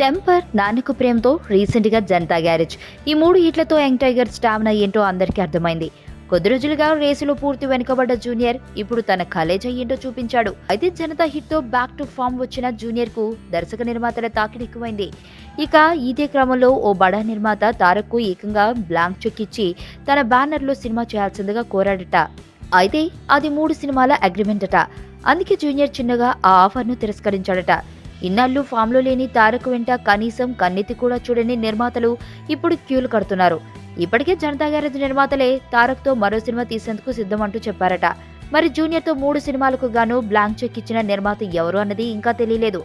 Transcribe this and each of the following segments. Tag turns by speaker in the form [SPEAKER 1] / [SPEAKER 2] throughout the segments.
[SPEAKER 1] Temper, Nannaku Prematho, రీసెంట్గా Janata garage. ఈ 3 హిట్లతో young tiger stamina ఏంటో అందరికీ అర్థమైంది. కొద్ది రోజులుగా రేసులో పూర్తి వెనుకబడ్డ జూనియర్ ఇప్పుడు తన కలేజ ఏంటో చూపించాడు. అయితే జనతా హిట్ తో బ్యాక్ టు ఫామ్ వచ్చిన జూనియర్ కు దర్శక నిర్మాతల తాకిడి ఎక్కువైంది. ఇక ఇదే క్రమంలో ఓ బడా నిర్మాత తారక్ కు ఏకంగా బ్లాంక్ చెక్ ఇచ్చి తన బ్యానర్ లో సినిమా చేయాల్సిందిగా కోరాడట. అయితే అది 3 సినిమాల అగ్రిమెంట్ అట. అందుకే జూనియర్ చిన్నగా ఆ ఆఫర్ ను తిరస్కరించాడట. ఇన్నాళ్ళు ఫామ్లో లేని తారక్ వెంట కనీసం కన్నెత్తి కూడా చూడని నిర్మాతలు ఇప్పుడు క్యూలు కడుతున్నారు. ఇప్పటికే జనతా గ్యారేజ్ నిర్మాతలే తారక్ తో మరో సినిమా తీసేందుకు సిద్ధమంటూ చెప్పారట. మరి జూనియర్ తో 3 సినిమాలకు గాను బ్లాంక్ చెక్ ఇచ్చిన నిర్మాత ఎవరు అన్నది ఇంకా తెలియలేదు.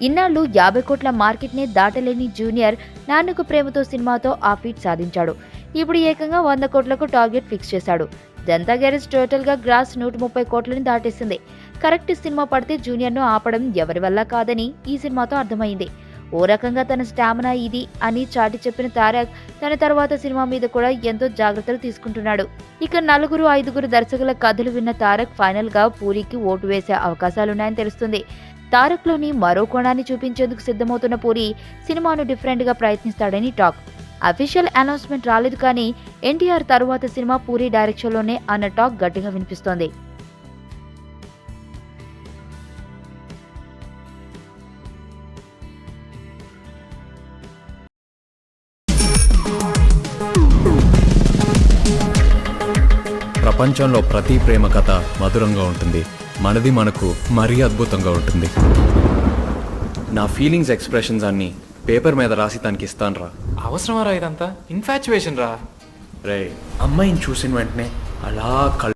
[SPEAKER 1] ఇన్నాళ్ళు 50 కోట్ల మార్కెట్ ని దాటలేని జూనియర్ నాన్నకు ప్రేమతో సినిమాతో ఆ ఫీట్ సాధించాడు. ఇప్పుడు ఏకంగా 100 కోట్లకు టార్గెట్ ఫిక్స్ చేశాడు. జనతా గ్యారేజ్ టోటల్ గా గ్రాస్ 130 కోట్లని దాటేసింది. కరెక్ట్ సినిమా పడితే జూనియర్ ను ఆపడం ఎవరి వల్ల కాదని ఈ సినిమాతో అర్థమైంది. ఓ రకంగా తన స్టామినా ఇది అని చాటి చెప్పిన తారక్ తన తర్వాత సినిమా మీద కూడా ఎంతో జాగ్రత్తలు తీసుకుంటున్నాడు. ఇక 4-5 దర్శకుల కథలు విన్న తారక్ ఫైనల్ గా పూరికి ఓటు వేసే అవకాశాలున్నాయని తెలుస్తుంది. తారక్ లోని మరో కోణాన్ని చూపించేందుకు సిద్ధమవుతున్న పూరి సినిమాను డిఫరెంట్ గా ప్రయత్నిస్తాడని టాక్. అఫీషియల్ అనౌన్స్మెంట్ రాలేదు, కానీ ఎన్టీఆర్ తరువాత సినిమా పూరి డైరెక్షన్ లోనే అన్న టాక్ గట్టిగా వినిపిస్తోంది.
[SPEAKER 2] ప్రపంచంలో ప్రతి ప్రేమ కథ మధురంగా ఉంటుంది. మనది మనకు మరీ అద్భుతంగా ఉంటుంది. నా ఫీలింగ్స్ ఎక్స్ప్రెషన్స్ అన్నీ పేపర్ మీద రాసి తనకి ఇస్తాను రా.
[SPEAKER 3] అవసరమా రా ఇదంతా? ఇన్ఫాచ్యువేషన్ రా.
[SPEAKER 2] రే, అమ్మాయిని చూసిన వెంటనే అలా